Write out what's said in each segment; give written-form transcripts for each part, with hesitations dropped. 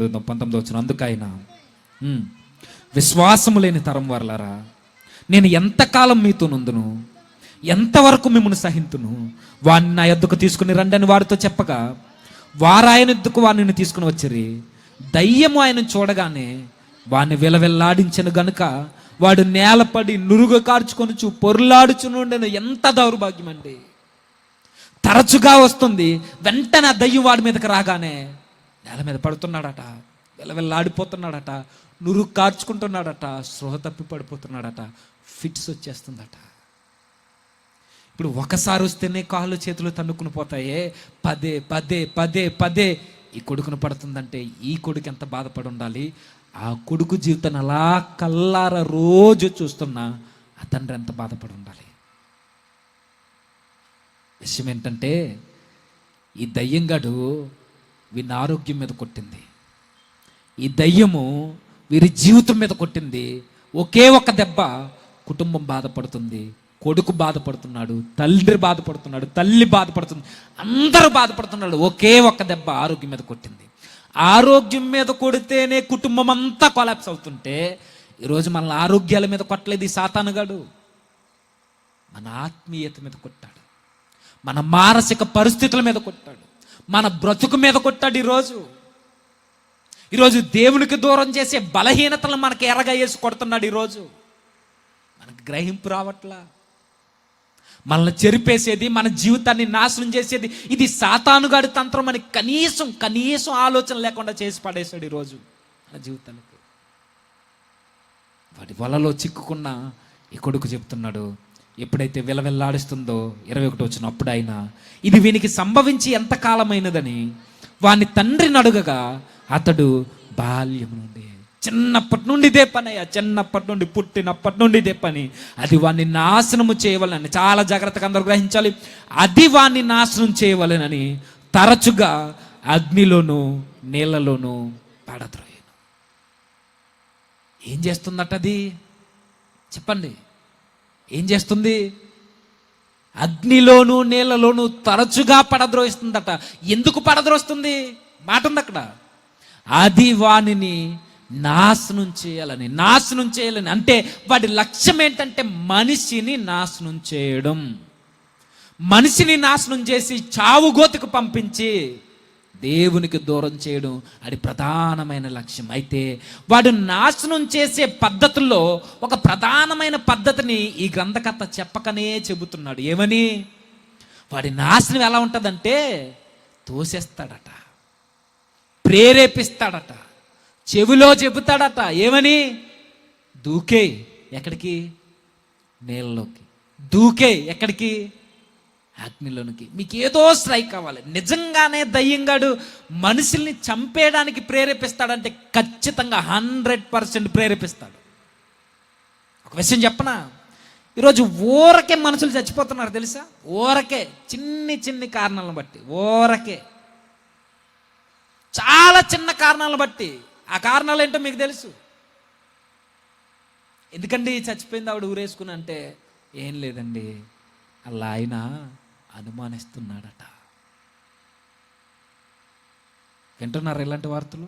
చదువుతాం 19వ అందుకైనా విశ్వాసము లేని తరం వారలారా, నేను ఎంతకాలం మీతో నుందును, ఎంతవరకు మిమ్మల్ని సహింతును, వాడిని నా యొద్దకు తీసుకుని రండి అని వారితో చెప్పగా వారు ఆయన యొద్దకు వారిని తీసుకుని వచ్చిరి. దయ్యము ఆయన చూడగానే వాడిని విలవిల్లాడించను గనుక వాడు నేలపడి నురుగు కార్చుకొనుచు పొర్లాడుచునుండెను. ఎంత దౌర్భాగ్యం అండి! తరచుగా వస్తుంది, వెంటనే ఆ దయ్యం వాడి మీదకి రాగానే నేల మీద పడుతున్నాడట, విలవిల్లాడిపోతున్నాడట, నురుగు కార్చుకుంటున్నాడట, స్పృహ తప్పి పడిపోతున్నాడట, ఫిట్స్ వచ్చేస్తుందట. ఇప్పుడు ఒకసారి వస్తేనే కాళ్ళు చేతులు తన్నుకుని పోతాయే, పదే పదే పదే పదే ఈ కొడుకును పడుతుందంటే ఈ కొడుకు ఎంత బాధపడి ఉండాలి. ఆ కొడుకు జీవితాన్ని అలా కల్లార రోజు చూస్తున్నా ఆ తండ్రి ఎంత బాధపడి ఉండాలి. విషయం ఏంటంటే ఈ దయ్యంగాడు వీరిని ఆరోగ్యం మీద కొట్టింది, ఈ దయ్యము వీరి జీవితం మీద కొట్టింది. ఒకే ఒక దెబ్బ కుటుంబం బాధపడుతుంది, కొడుకు బాధపడుతున్నాడు, తండ్రి బాధపడుతున్నాడు, తల్లి బాధపడుతుంది, అందరూ బాధపడుతున్నాడు. ఒకే ఒక్క దెబ్బ ఆరోగ్యం మీద కొట్టింది. ఆరోగ్యం మీద కొడితేనే కుటుంబం అంతా కొలాప్స్ అవుతుంటే ఈరోజు మన ఆరోగ్యాల మీద కొట్టలేదు ఈ సాతానుగాడు, మన ఆత్మీయత మీద కొట్టాడు, మన మానసిక పరిస్థితుల మీద కొట్టాడు, మన బ్రతుకు మీద కొట్టాడు. ఈరోజు దేవునికి దూరం చేసే బలహీనతలను మనకి ఎరగా వేసి కొడుతున్నాడు. ఈరోజు మనకు గ్రహింపు రావట్లా. మనల్ని చెరిపేసేది, మన జీవితాన్ని నాశనం చేసేది ఇది సాతానుగాడి తంత్రం అని కనీసం ఆలోచన లేకుండా చేసి పడేశాడు ఈరోజు మన జీవితానికి. వాటి వలలో చిక్కుకున్న ఈ కొడుకు చెప్తున్నాడు, ఎప్పుడైతే విలవిల్లాడిస్తుందో 21 వచ్చిన అప్పుడైనా ఇది వీనికి సంభవించి ఎంతకాలమైనదని వాని తండ్రిని అడుగగా అతడు బాల్యం నుండి, చిన్నప్పటి నుండి ఇదే పని అయ్యా, చిన్నప్పటి నుండి పుట్టినప్పటి నుండి ఇదే పని, అది వాడిని నాశనము చేయవలనని, చాలా జాగ్రత్తగా అందరూ గ్రహించాలి, అది వాడిని నాశనం చేయవలనని తరచుగా అగ్నిలోను నీళ్ళలోను పడద్రోయను. ఏం చేస్తుందట అది? చెప్పండి, ఏం చేస్తుంది? అగ్నిలోను నీళ్ళలోను తరచుగా పడద్రోయిస్తుందట. ఎందుకు పడద్రోస్తుంది? మాట ఉంది అక్కడ, అది వానిని నాశనం చేయాలని. అంటే వాడి లక్ష్యం ఏంటంటే మనిషిని నాశనం చేయడం, మనిషిని నాశనం చేసి చావుగోతికి పంపించి దేవునికి దూరం చేయడం అది ప్రధానమైన లక్ష్యం. అయితే వాడు నాశనం చేసే పద్ధతుల్లో ఒక ప్రధానమైన పద్ధతిని ఈ గ్రంథకర్త చెప్పకనే చెబుతున్నాడు. ఏమని? వాడి నాశనం ఎలా ఉంటుందంటే తోసేస్తాడట, ప్రేరేపిస్తాడట, చెవిలో చెబుతాడట. ఏమని? దూకే. ఎక్కడికి? నీళ్ళలోకి. దూకే. ఎక్కడికి? అగ్నిలోనికి. మీకు ఏదో స్ట్రైక్ కావాలి. నిజంగానే దయ్యంగాడు మనుషుల్ని చంపేయడానికి ప్రేరేపిస్తాడంటే ఖచ్చితంగా 100% ప్రేరేపిస్తాడు. ఒక విషయం చెప్పనా, ఈరోజు ఊరకే మనుషులు చచ్చిపోతున్నారు తెలుసా? ఊరకే చిన్ని కారణాలను బట్టి, ఊరకే చాలా చిన్న కారణాలను బట్టి. ఆ కారణాలు ఏంటో మీకు తెలుసు. ఎందుకండి చచ్చిపోయింది ఆవిడ ఊరేసుకుని అంటే, ఏం లేదండి అలా ఆయన అనుమానిస్తున్నాడట. వింటున్నారు ఇలాంటి వార్తలు?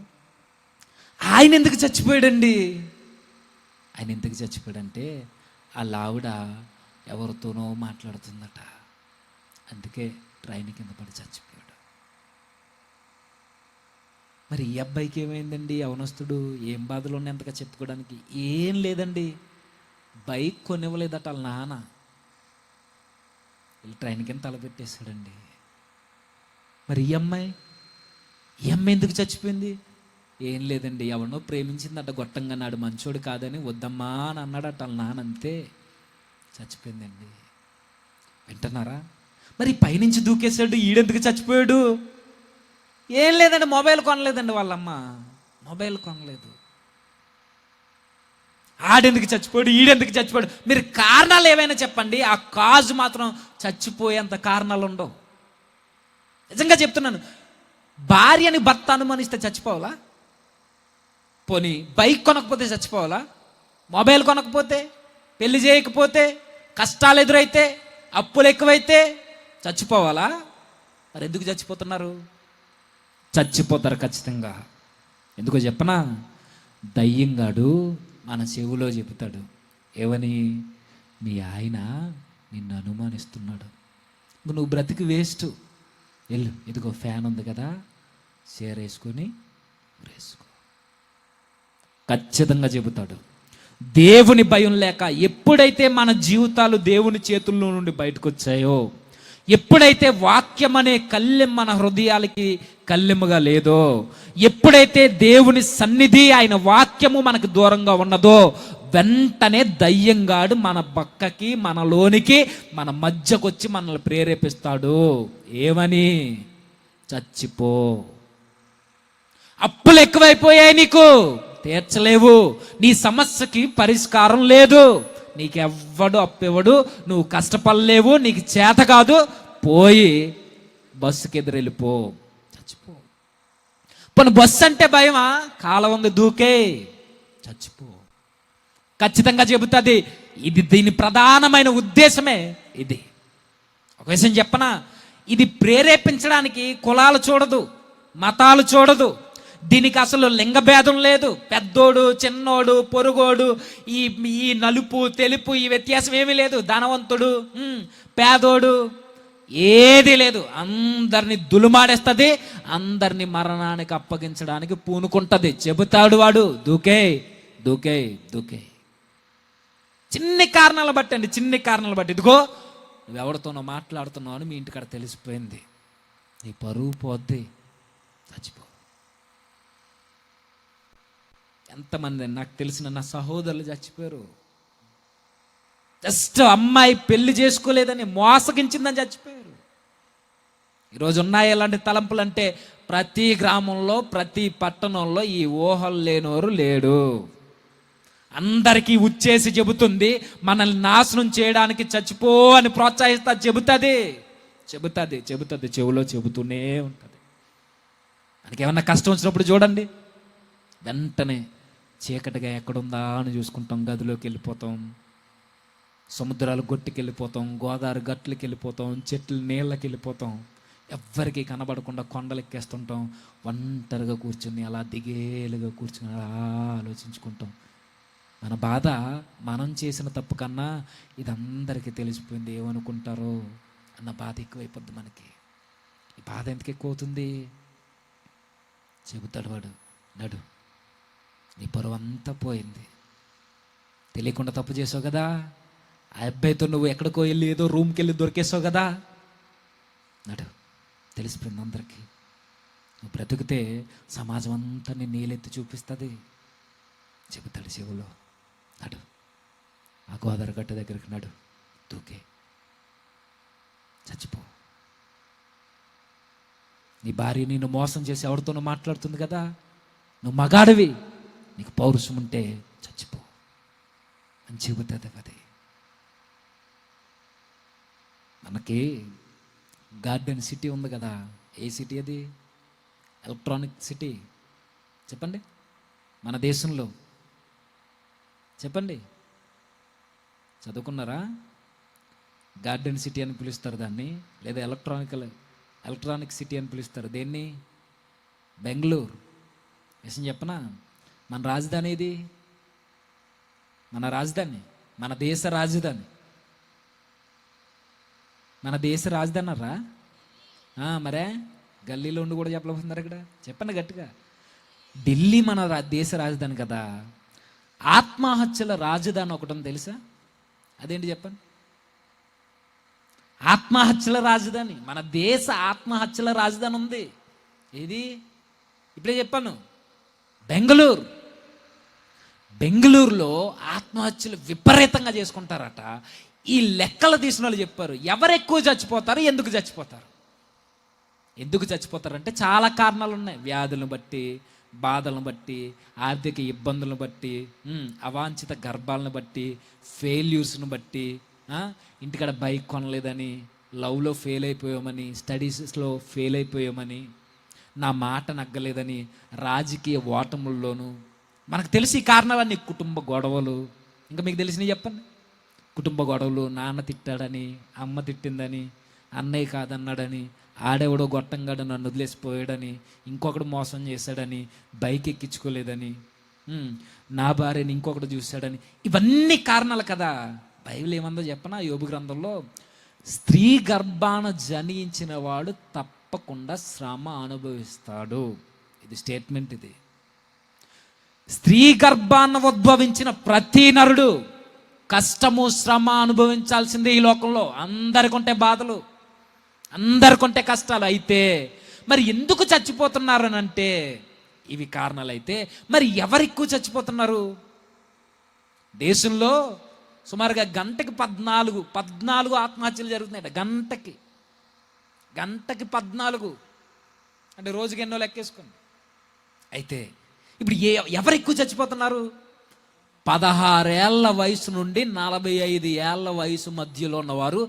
ఆయన ఎందుకు చచ్చిపోయాడండి? ఆయన ఎందుకు చచ్చిపోయాడంటే వాళ్ళ ఆవిడ ఎవరితోనో మాట్లాడుతుందట, అందుకే ట్రైన్ కింద పడి చచ్చిపోయాడు. మరి ఈ అబ్బాయికి ఏమైందండి? అవనస్తుడు ఏం బాధలు ఉన్నాయి అంతగా చెప్పుకోవడానికి? ఏం లేదండి, బైక్ కొనివ్వలేదట వాళ్ళ నాన్న, వీళ్ళు ట్రైన్ కింద తలపెట్టేశాడండి. మరి ఈ అమ్మాయి ఎందుకు చచ్చిపోయింది? ఏం లేదండి, ఎవరినో ప్రేమించిందట గొట్టంగా, నాడు మంచోడు కాదని వద్దమ్మా అని అన్నాడట వాళ్ళ నాన్న, అంతే చచ్చిపోయిందండి. వింటున్నారా? మరి పైనుంచి దూకేశాడు, ఈడెందుకు చచ్చిపోయాడు? ఏం లేదండి, మొబైల్ కొనలేదండి వాళ్ళమ్మ, మొబైల్ కొనలేదు. ఆడెందుకు చచ్చిపోయాడు, ఈడెందుకు చచ్చిపోయాడు? మీరు కారణాలు ఏవైనా చెప్పండి, ఆ కాజు మాత్రం చచ్చిపోయేంత కారణాలు ఉండవు. నిజంగా చెప్తున్నాను. భార్యని భర్త అనుమానిస్తే చచ్చిపోవాలా? పోనీ బైక్ కొనకపోతే చచ్చిపోవాలా? మొబైల్ కొనకపోతే, పెళ్లి చేయకపోతే, కష్టాలు ఎదురైతే, అప్పులు ఎక్కువైతే చచ్చిపోవాలా? మరి ఎందుకు చచ్చిపోతున్నారు? చచ్చిపోతారు ఖచ్చితంగా. ఎందుకో చెప్పనా? దయ్యంగాడు మన చెవులో చెబుతాడు, ఏమని? మీ ఆయన నిన్ను అనుమానిస్తున్నాడు, నువ్వు బ్రతికి వేస్ట్, వెళ్ళు, ఇదిగో ఫ్యాన్ ఉంది కదా, చీర వేసుకొని వేసుకో. ఖచ్చితంగా చెబుతాడు. దేవుని భయం లేక ఎప్పుడైతే మన జీవితాలు దేవుని చేతుల్లో నుండి బయటకు వచ్చాయో, ఎప్పుడైతే వాక్యం అనే కళ్ళెం మన హృదయాలకి కళ్ళెముగా లేదో, ఎప్పుడైతే దేవుని సన్నిధి ఆయన వాక్యము మనకు దూరంగా ఉన్నదో, వెంటనే దయ్యంగాడు మన పక్కకి, మనలోనికి, మన మధ్యకొచ్చి మనల్ని ప్రేరేపిస్తాడు. ఏమని? చచ్చిపో, అప్పులు ఎక్కువైపోయాయి, నీకు తీర్చలేవు, నీ సమస్యకి పరిష్కారం లేదు, నీకెవ్వడు అప్పివ్వడు, నువ్వు కష్టపడలేవు, నీకు చేత కాదు, పోయి బస్సుకి ఎదురెళ్ళిపో, చచ్చిపో. పోనీ బస్సు అంటే భయమా? కాలం ఉంది, దూకే, చచ్చిపో. ఖచ్చితంగా చెబుతుంది. ఇది దీని ప్రధానమైన ఉద్దేశమే ఇది. ఒక విషయం చెప్పనా? ఇది ప్రేరేపించడానికి కులాలు చూడదు, మతాలు చూడదు, దీనికి అసలు లింగభేదం లేదు. పెద్దోడు, చిన్నోడు, పొరుగోడు, ఈ నలుపు తెలుపు ఈ వ్యత్యాసం ఏమీ లేదు. ధనవంతుడు, పేదోడు, ఏది లేదు. అందరిని దులుమాడేస్తుంది, అందరిని మరణానికి అప్పగించడానికి పూనుకుంటుంది. చెబుతాడు వాడు, దూకే దూకే దూకే. చిన్ని కారణాలు బట్టి అండి, చిన్ని కారణాలు బట్టి. ఇదిగో నువ్వెవరితోనో మాట్లాడుతున్నావు అని మీ ఇంటికాడ తెలిసిపోయింది, నీ పరువు పోద్ది, చచ్చిపో. ఎంతమంది నాకు తెలిసిన నా సహోదరులు చచ్చిపోయారు. జస్ట్ అమ్మాయి పెళ్లి చేసుకోలేదని మోసగించిందని చచ్చిపోయారు. ఈరోజు ఉన్నాయి ఎలాంటి తలంపులు అంటే, ప్రతి గ్రామంలో, ప్రతి పట్టణంలో ఈ ఊహలు లేనోరు లేడు. అందరికీ ఉచ్చేసి చెబుతుంది, మనల్ని నాశనం చేయడానికి చచ్చిపో అని ప్రోత్సహిస్తా చెబుతుంది, చెబుతుంది చెబుతుంది చెవులో చెబుతూనే ఉంటుంది. మనకి ఏమన్నా కష్టం వచ్చినప్పుడు చూడండి, వెంటనే చీకటిగా ఎక్కడుందా అని చూసుకుంటాం, గదిలోకి వెళ్ళిపోతాం, సముద్రాలు గొట్టుకి వెళ్ళిపోతాం, గోదావరి గట్లకి వెళ్ళిపోతాం, చెట్లు నీళ్ళకి వెళ్ళిపోతాం, ఎవ్వరికి కనబడకుండా కొండలు ఎక్కేస్తుంటాం, ఒంటరిగా కూర్చుని అలా దిగేలుగా కూర్చుని అలా ఆలోచించుకుంటాం. మన బాధ మనం చేసిన తప్పు కన్నా ఇది అందరికీ తెలిసిపోయింది, ఏమనుకుంటారో అన్న బాధ ఎక్కువైపోద్ది మనకి. ఈ బాధ ఎందుకు ఎక్కువ అవుతుంది? చెబుతాడు వాడు, నడు, నీ పరువు అంతా పోయింది, తెలియకుండా తప్పు చేసావు కదా, ఆ అబ్బాయితో నువ్వు ఎక్కడికో వెళ్ళి ఏదో రూమ్కి వెళ్ళి దొరికేసావు కదా, నడు, తెలిసిపోయింది అందరికీ. నువ్వు బ్రతికితే సమాజం అంతా నీ నీళ్ళెత్తి చూపిస్తుంది, చెబుతాడు చెవులో, నడు, ఆ గోదావరి గట్ట దగ్గరికి నడు, దూకే, చచ్చిపో. నీ భార్య నిన్ను మోసం చేసి ఎవరితోనో మాట్లాడుతుంది కదా, నువ్వు మగాడివి, నీకు పౌరుషం ఉంటే చచ్చిపో అని చెబుతుంది అది. మనకి గార్డెన్ సిటీ ఉంది కదా, ఏ సిటీ అది? Electronic city. చెప్పండి, మన దేశంలో చెప్పండి, చదువుకున్నారా? గార్డెన్ సిటీ అని పిలుస్తారు దాన్ని, లేదా ఎలక్ట్రానిక్ సిటీ అని పిలుస్తారు దేన్ని? బెంగళూరు. విషయం చెప్పనా? మన రాజధాని ఏది? మన రాజధాని, మన దేశ రాజధాని, మన దేశ రాజధాని అర్రా. మరే గల్లీలో ఉండి కూడా చెప్పలేకపోతున్నారు ఇక్కడ, చెప్పండి గట్టిగా. ఢిల్లీ మన దేశ రాజధాని కదా. ఆత్మహత్యల రాజధాని ఒకటి తెలుసా? అదేంటి చెప్పండి? ఆత్మహత్యల రాజధాని, మన దేశ ఆత్మహత్యల రాజధాని ఉంది. ఏది? ఇప్పుడే చెప్పాను, బెంగళూరు. బెంగళూరులో ఆత్మహత్యలు విపరీతంగా చేసుకుంటారట. ఈ లెక్కలు తీసిన వాళ్ళు చెప్పారు, ఎవరు ఎక్కువ చచ్చిపోతారు, ఎందుకు చచ్చిపోతారు. ఎందుకు చచ్చిపోతారంటే చాలా కారణాలు ఉన్నాయి. వ్యాధులను బట్టి, బాధలను బట్టి, ఆర్థిక ఇబ్బందులను బట్టి, అవాంఛిత గర్భాలను బట్టి, ఫెయిల్యూర్స్ను బట్టి, ఇంటికాడ బైక్ కొనలేదని, లవ్లో ఫెయిల్ అయిపోయామని, స్టడీస్లో ఫెయిల్ అయిపోయామని, నా మాట నగ్గలేదని, రాజకీయ ఓటముల్లోనూ. మనకు తెలిసి ఈ కారణాలన్నీ కుటుంబ గొడవలు. ఇంకా మీకు తెలిసినవి చెప్పండి. కుటుంబ గొడవలు, నాన్న తిట్టాడని, అమ్మ తిట్టిందని, అన్నయ్య కాదన్నాడని, ఆడెవడో గొట్టంగాడు నన్ను వదిలేసిపోయాడని, ఇంకొకడు మోసం చేశాడని, బైక్ ఎక్కించుకోలేదని, నా భార్యని ఇంకొకటి చూశాడని, ఇవన్నీ కారణాలు కదా. బైబిల్ ఏమందో చెప్పనా? యోబు గ్రంథంలో స్త్రీ గర్భాన జనించిన వాడు తప్పకుండా శ్రమ అనుభవిస్తాడు. ఇది స్టేట్మెంట్. ఇది స్త్రీ గర్భాన ఉద్భవించిన ప్రతి నరుడు కష్టము శ్రమ అనుభవించాల్సిందే ఈ లోకంలో. అందరికంటే బాధలు, అందరికంటే కష్టాలు. అయితే మరి ఎందుకు చచ్చిపోతున్నారు అని అంటే ఇవి కారణాలు. అయితే మరి ఎవరు ఎక్కువ చచ్చిపోతున్నారు? దేశంలో సుమారుగా గంటకి 14 ఆత్మహత్యలు జరుగుతున్నాయి. గంటకి 14 అంటే రోజుకి ఎన్నో లెక్కేసుకోండి. అయితే ఇప్పుడు ఎవరు ఎక్కువ చచ్చిపోతున్నారు? 16 ఏళ్ల వయసు నుండి 45 ఏళ్ల వయసు మధ్యలో ఉన్నవారు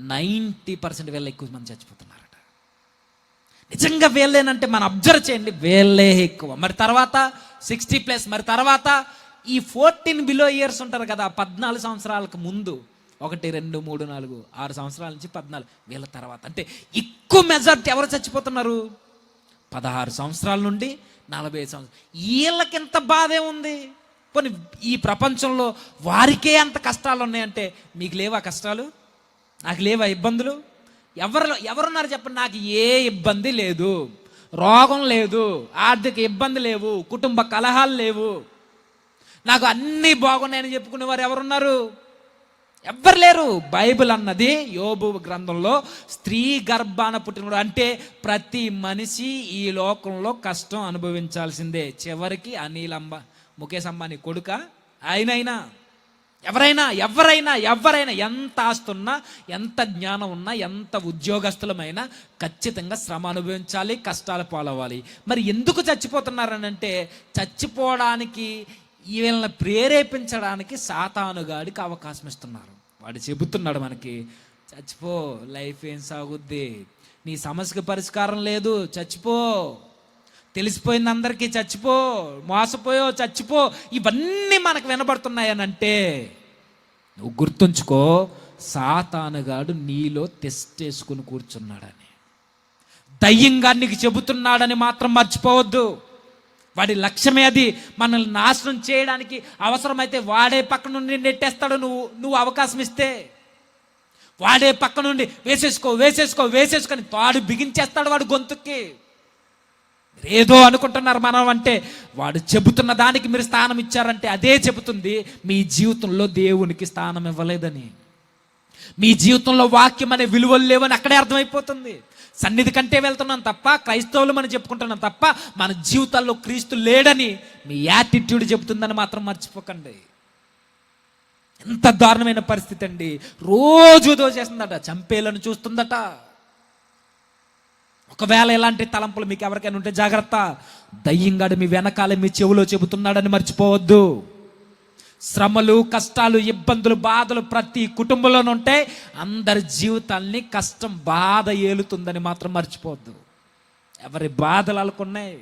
90% వీళ్ళ ఎక్కువ మంది చచ్చిపోతున్నారట. నిజంగా వీళ్ళేనంటే మనం అబ్జర్వ్ చేయండి, వీళ్ళే ఎక్కువ. మరి తర్వాత 60+, మరి తర్వాత ఈ 14 బిలో ఇయర్స్ ఉంటారు కదా, 14 సంవత్సరాలకు ముందు, 1, 2, 3, 4, 6 సంవత్సరాల నుంచి 14 వీళ్ళ తర్వాత అంటే ఎక్కువ మెజారిటీ ఎవరు చచ్చిపోతున్నారు? 16 సంవత్సరాల నుండి 45 సంవత్సరాలు. వీళ్ళకి ఎంత బాధే ఉంది? పోనీ ఈ ప్రపంచంలో వారికే అంత కష్టాలు ఉన్నాయంటే మీకు లేవా కష్టాలు? నాకు లేవా ఇబ్బందులు? ఎవరున్నారు చెప్పండి? నాకు ఏ ఇబ్బంది లేదు, రోగం లేదు, ఆర్థిక ఇబ్బంది లేవు, కుటుంబ కలహాలు లేవు, నాకు అన్నీ బాగున్నాయని చెప్పుకునేవారు ఎవరున్నారు? ఎవ్వరు లేరు. బైబిల్ అన్నది యోబు గ్రంథంలో స్త్రీ గర్భాన పుట్టినడు అంటే ప్రతి మనిషి ఈ లోకంలో కష్టం అనుభవించాల్సిందే. చివరికి ముఖేష్ అంబానీ కొడుక ఆయనైనా ఎవరైనా ఎంత ఆస్తున్నా, ఎంత జ్ఞానం ఉన్నా, ఎంత ఉద్యోగస్తులమైనా ఖచ్చితంగా శ్రమ అనుభవించాలి, కష్టాలు పాలవ్వాలి. మరి ఎందుకు చచ్చిపోతున్నారనంటే చచ్చిపోవడానికి వీళ్ళని ప్రేరేపించడానికి సాతానుగాడికి అవకాశం ఇస్తున్నారు. వాడు చెబుతున్నాడు మనకి, చచ్చిపో, లైఫ్ ఏం సాగుద్ది, నీ సమస్యకి పరిష్కారం లేదు, చచ్చిపో, తెలిసిపోయింది అందరికీ, చచ్చిపో, మోసపోయో చచ్చిపో. ఇవన్నీ మనకు వినబడుతున్నాయనంటే నువ్వు గుర్తుంచుకో, సాతానుగాడు నీలో తెస్టేసుకుని కూర్చున్నాడని, దయ్యంగా నీకు చెబుతున్నాడని మాత్రం మర్చిపోవద్దు. వాడి లక్ష్యమే అది, మనల్ని నాశనం చేయడానికి. అవసరమైతే వాడే పక్క నుండి నెట్టేస్తాడు నువ్వు అవకాశం ఇస్తే. వాడే పక్క నుండి వేసేసుకొని తాడు బిగించేస్తాడు వాడు గొంతుకి. ఏదో అనుకుంటున్నారు మనం అంటే, వాడు చెబుతున్న దానికి మీరు స్థానం ఇచ్చారంటే అదే చెబుతుంది మీ జీవితంలో దేవునికి స్థానం ఇవ్వలేదని, మీ జీవితంలో వాక్యం అనే విలువలు లేవని అక్కడే అర్థమైపోతుంది. సన్నిధి కంటే వెళ్తున్నాం తప్ప, క్రైస్తవులు మనం చెప్పుకుంటున్నాం తప్ప, మన జీవితాల్లో క్రీస్తు లేడని మీ యాటిట్యూడ్ చెబుతుందని మాత్రం మర్చిపోకండి. ఎంత దారుణమైన పరిస్థితి అండి. రోజు దోచేస్తుందట, చంపేలను చూస్తుందట. ఒకవేళ ఎలాంటి తలంపులు మీకు ఎవరికైనా ఉంటే జాగ్రత్త. దయ్యంగాడు మీ వెనకాల మీ చెవిలో చెబుతున్నాడని మర్చిపోవద్దు. శ్రమలు, కష్టాలు, ఇబ్బందులు, బాధలు ప్రతి కుటుంబంలోనూ ఉంటే అందరి జీవితాల్ని కష్టం, బాధ ఏలుతుందని మాత్రం మర్చిపోవద్దు. ఎవరి బాధలు వాళ్ళకున్నాయి.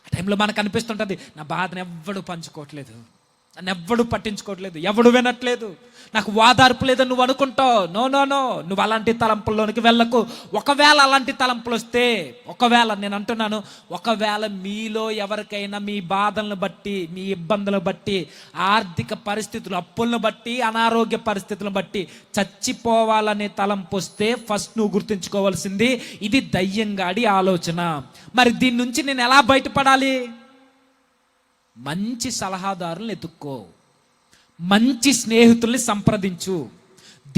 ఆ టైంలో మనకు అనిపిస్తుంటుంది, నా బాధను ఎవ్వడు పంచుకోవట్లేదు, నన్ను ఎవ్వడు పట్టించుకోవట్లేదు, ఎవడు వినట్లేదు, నాకు వాదార్పు లేదని నువ్వు అనుకుంటావు. నో, నువ్వు అలాంటి తలంపుల్లోనికి వెళ్ళకు. ఒకవేళ అలాంటి తలంపులు వస్తే, నేను అంటున్నాను, ఒకవేళ మీలో ఎవరికైనా మీ బాధలను బట్టి, మీ ఇబ్బందులను బట్టి, ఆర్థిక పరిస్థితులు, అప్పులను బట్టి, అనారోగ్య పరిస్థితులను బట్టి చచ్చిపోవాలనే తలంపు వస్తే ఫస్ట్ నువ్వు గుర్తుంచుకోవాల్సింది ఇది దయ్యంగాడి ఆలోచన. మరి దీని నుంచి నేను ఎలా బయటపడాలి? మంచి సలహాదారులను ఎత్తుక్కో, మంచి స్నేహితుల్ని సంప్రదించు,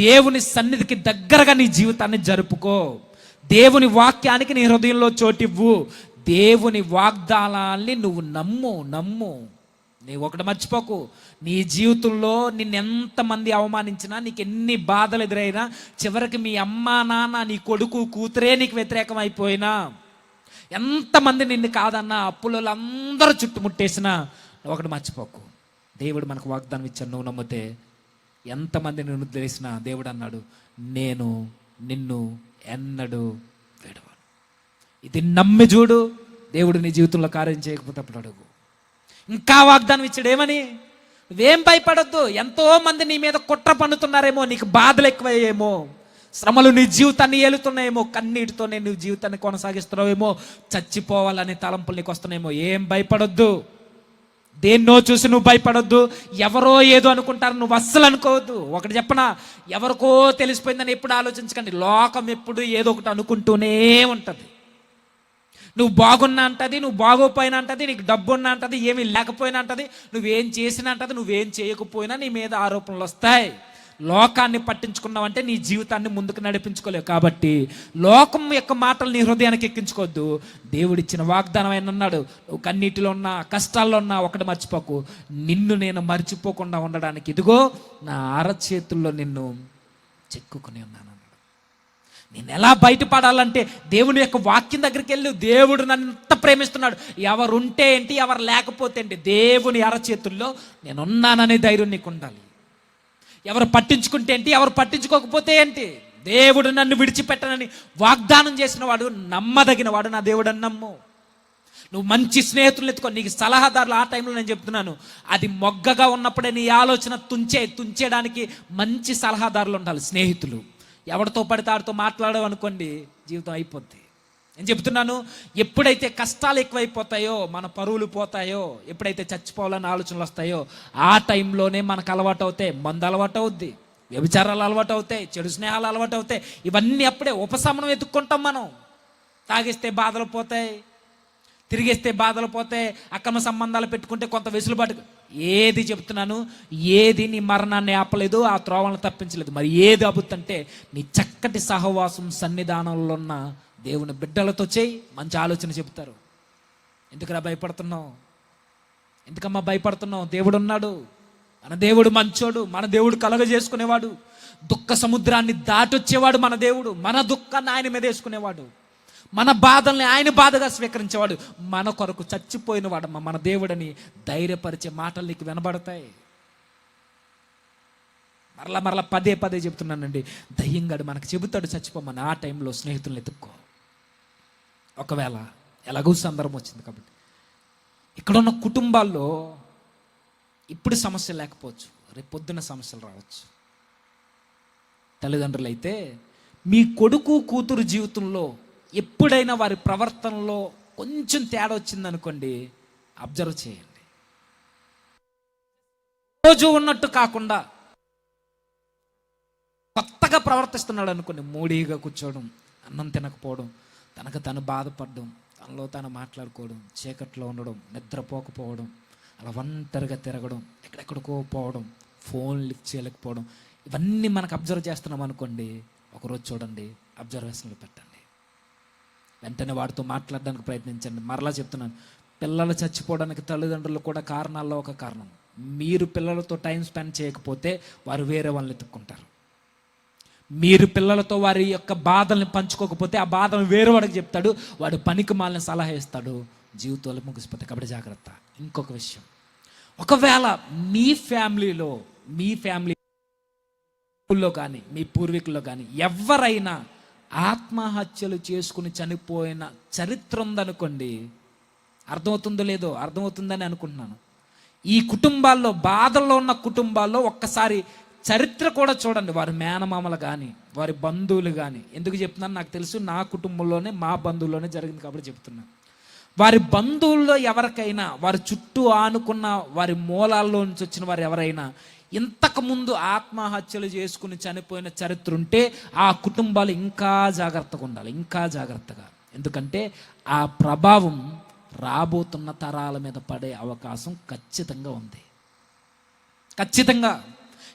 దేవుని సన్నిధికి దగ్గరగా నీ జీవితాన్ని జరుపుకో, దేవుని వాక్యానికి నీ హృదయంలో చోటివ్వు, దేవుని వాగ్దానాల్ని నువ్వు నమ్ము. నీ ఒకటి మర్చిపోకు, నీ జీవితంలో నిన్నెంతమంది అవమానించినా, నీకు ఎన్ని బాధలు ఎదురైనా, చివరికి మీ అమ్మా నాన్న, నీ కొడుకు కూతురే నీకు వ్యతిరేకం అయిపోయినా, ఎంతమంది నిన్ను కాదన్నా, అప్పులలో అందరూ చుట్టుముట్టేసినా, ఒకటి మర్చిపోకు, దేవుడు మనకు వాగ్దానం ఇచ్చాను. నువ్వు నమ్మితే ఎంతమంది నిన్ను తెలిసినా దేవుడు అన్నాడు, నేను నిన్ను ఎన్నడూ విడవను. ఇది నమ్మి చూడు, దేవుడు నీ జీవితంలో కార్యం చేయకపోతే అప్పుడు అడుగు. ఇంకా వాగ్దానం ఇచ్చాడు ఏమని? నువ్వేం భయపడొద్దు. ఎంతో మంది నీ మీద కుట్ర పన్నుతున్నారేమో, నీకు బాధలు ఎక్కువయ్యేమో, శ్రమలు నీ జీవితాన్ని ఏలుతున్నాయేమో, కన్నీటితోనే నువ్వు జీవితాన్ని కొనసాగిస్తున్నావేమో, చచ్చిపోవాలనే తలంపులు నీకు వస్తున్నాయేమో. ఏం భయపడొద్దు, దేన్నో చూసి నువ్వు భయపడొద్దు. ఎవరో ఏదో అనుకుంటారు, నువ్వు అస్సలు అనుకోవద్దు. ఒకటి చెప్పనా, ఎవరికో తెలిసిపోయిందని ఎప్పుడు ఆలోచించకండి. లోకం ఎప్పుడు ఏదో ఒకటి అనుకుంటూనే ఉంటుంది. నువ్వు బాగున్నా అంటది, నువ్వు బాగోపోయినా అంటది, నీకు డబ్బు ఉన్నా అంటది, ఏమీ లేకపోయినా అంటది, నువ్వేం చేసినా అంటది, నువ్వేం చేయకపోయినా నీ మీద ఆరోపణలు వస్తాయి. లోకాన్ని పట్టించుకున్నావంటే నీ జీవితాన్ని ముందుకు నడిపించుకోలేవు. కాబట్టి లోకం యొక్క మాటలు నీ హృదయానికి ఎక్కించుకోవద్దు. దేవుడిచ్చిన వాగ్దానం ఆయన అన్నాడు, నువ్వు కన్నీటిలో ఉన్నా, కష్టాల్లో ఉన్నా ఒకటి మర్చిపోకు, నిన్ను నేను మర్చిపోకుండా ఉండడానికి ఇదిగో నా అరచేతుల్లో నిన్ను చెక్కుకుని ఉన్నాను. నేను ఎలా బయటపడాలంటే దేవుని యొక్క వాక్యం దగ్గరికి వెళ్ళి, దేవుడు నన్ను ఎంత ప్రేమిస్తున్నాడు, ఎవరుంటే ఏంటి, ఎవరు లేకపోతే ఏంటి, దేవుని అరచేతుల్లో నేను ఉన్నాననే ధైర్యం నీకు ఉండాలి. ఎవరు పట్టించుకుంటే ఏంటి, ఎవరు పట్టించుకోకపోతే ఏంటి, దేవుడు నన్ను విడిచిపెట్టనని వాగ్దానం చేసిన వాడు నమ్మదగిన వాడు నా దేవుడు అని నమ్ము. నువ్వు మంచి స్నేహితులను ఎత్తుకో. నీకు సలహాదారులు ఆ టైంలో నేను చెప్తున్నాను, అది మొగ్గగా ఉన్నప్పుడే నీ ఆలోచన తుంచేయడానికి మంచి సలహాదారులు ఉండాలి, స్నేహితులు. ఎవరితో పడితే ఆడితో మాట్లాడవు అనుకోండి, జీవితం అయిపోద్ది. నేను చెప్తున్నాను, ఎప్పుడైతే కష్టాలు ఎక్కువైపోతాయో, మన పరువులు పోతాయో, ఎప్పుడైతే చచ్చిపోవాలని ఆలోచనలు వస్తాయో, ఆ టైంలోనే మనకు అలవాటు అవుతాయి. మందు అలవాటు అవుద్ది, వ్యభిచారాలు అలవాటు అవుతాయి, చెడు స్నేహాలు అలవాటు అవుతాయి. ఇవన్నీ అప్పుడే ఉపశమనం వెతుక్కుంటాం మనం. తాగిస్తే బాధలు పోతాయి, తిరిగేస్తే బాధలు పోతాయి, అక్రమ సంబంధాలు పెట్టుకుంటే కొంత వెసులుబాటు. ఏది చెప్తున్నాను, ఏది నీ మరణాన్ని ఆపలేదు, ఆ త్రోవలను తప్పించలేదు. మరి ఏది అబుద్దంటే నీ చక్కటి సహవాసం సన్నిధానంలో ఉన్న దేవుని బిడ్డలతో చేయి. మంచి ఆలోచన చెప్తారు. ఎందుకురా భయపడుతున్నావు, ఎందుకమ్మా భయపడుతున్నావు? దేవుడు ఉన్నాడు, మన దేవుడు మంచోడు, మన దేవుడు కలగజేసుకునేవాడు, దుఃఖ సముద్రాన్ని దాటొచ్చేవాడు మన దేవుడు. మన దుఃఖాన్ని ఆయన మీద వేసుకునేవాడు, మన బాధల్ని ఆయన బాధగా స్వీకరించేవాడు, మన కొరకు చచ్చిపోయిన వాడు మన దేవుడని ధైర్యపరిచే మాటలు నీకు వినబడతాయి. మరలా పదే చెప్తున్నానండి, దయ్యంగాడు మనకు చెబుతాడు చచ్చిపోమని. ఆ టైంలో స్నేహితులను ఎత్తుక్కో. ఒకవేళ ఎలాగూ సందర్భం వచ్చింది కాబట్టి, ఇక్కడున్న కుటుంబాల్లో ఇప్పుడు సమస్య లేకపోవచ్చు, రేపు పొద్దున్న సమస్యలు రావచ్చు. తల్లిదండ్రులు అయితే మీ కొడుకు కూతురు జీవితంలో ఎప్పుడైనా వారి ప్రవర్తనలో కొంచెం తేడా వచ్చిందనుకోండి, అబ్జర్వ్ చేయండి. రోజు ఉన్నట్టు కాకుండా కొత్తగా ప్రవర్తిస్తున్నాడు అనుకోండి, మూడీగా కూర్చోవడం, అన్నం తినకపోవడం, తనకు తను బాధపడడం, తనలో తాను మాట్లాడుకోవడం, చీకట్లో ఉండడం, నిద్రపోకపోవడం, అలా ఒంటరిగా తిరగడం, ఎక్కడెక్కడికో పోవడం, ఫోన్ లిఫ్ట్ చేయలేకపోవడం, ఇవన్నీ మనకు అబ్జర్వ్ చేస్తున్నాం అనుకోండి. ఒకరోజు చూడండి, అబ్జర్వేషన్లు పెట్టండి, వెంటనే వాడితో మాట్లాడడానికి ప్రయత్నించండి. మరలా చెప్తున్నాను, పిల్లలు చచ్చిపోవడానికి తల్లిదండ్రులు కూడా కారణాల్లో ఒక కారణం. మీరు పిల్లలతో టైం స్పెండ్ చేయకపోతే వారు వేరే వాళ్ళని ఎత్తుక్కుంటారు. మీరు పిల్లలతో వారి యొక్క బాధల్ని పంచుకోకపోతే ఆ బాధను వేరే వాడికి చెప్తాడు, వాడు పనికి మాలిన సలహా ఇస్తాడు, జీవితాలు ముగిసిపోతాయి. కాబట్టి జాగ్రత్త. ఇంకొక విషయం, ఒకవేళ మీ ఫ్యామిలీలో కానీ మీ పూర్వీకుల్లో కానీ ఎవరైనా ఆత్మహత్యలు చేసుకుని చనిపోయిన చరిత్ర ఉందనుకోండి, అర్థమవుతుందో లేదో, అర్థమవుతుందని అనుకుంటున్నాను. ఈ కుటుంబాల్లో, బాధల్లో ఉన్న కుటుంబాల్లో ఒక్కసారి చరిత్ర కూడా చూడండి. వారి మేనమామలు కానీ, వారి బంధువులు కానీ. ఎందుకు చెప్తున్నాను, నాకు తెలుసు, నా కుటుంబంలోనే, మా బంధువుల్లోనే జరిగింది కాబట్టి చెప్తున్నాను. వారి బంధువుల్లో ఎవరికైనా, వారి చుట్టూ ఆనుకున్న వారి మూలాల్లో నుంచి వచ్చిన వారు ఎవరైనా ఇంతకుముందు ఆత్మహత్యలు చేసుకుని చనిపోయిన చరిత్ర ఉంటే ఆ కుటుంబాలు ఇంకా జాగ్రత్తగా ఉండాలి, ఇంకా జాగ్రత్తగా. ఎందుకంటే ఆ ప్రభావం రాబోతున్న తరాల మీద పడే అవకాశం ఖచ్చితంగా ఉంది. ఖచ్చితంగా.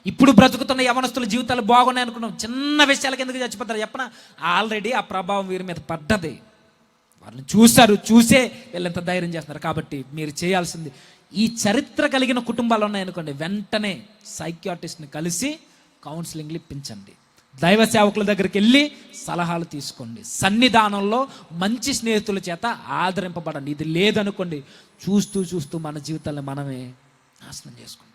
ఇప్పుడు బ్రతుకుతున్న యవనస్తుల జీవితాలు బాగున్నాయి అనుకున్నాం, చిన్న విషయాలకు ఎందుకు చచ్చిపోతారు చెప్పనా? ఆల్రెడీ ఆ ప్రభావం వీరి మీద పడ్డది. వారిని చూసే వీళ్ళంత ధైర్యం చేస్తున్నారు. కాబట్టి మీరు చేయాల్సింది, ఈ చరిత్ర కలిగిన కుటుంబాలు ఉన్నాయనుకోండి, వెంటనే సైకియాట్రిస్ట్ని కలిసి కౌన్సిలింగ్లు ఇప్పించండి. దైవ సేవకుల దగ్గరికి వెళ్ళి సలహాలు తీసుకోండి. సన్నిధానంలో మంచి స్నేహితుల చేత ఆదరింపబడండి. ఇది లేదనుకోండి, చూస్తూ మన జీవితాన్ని మనమే నాశనం చేసుకుంటాం.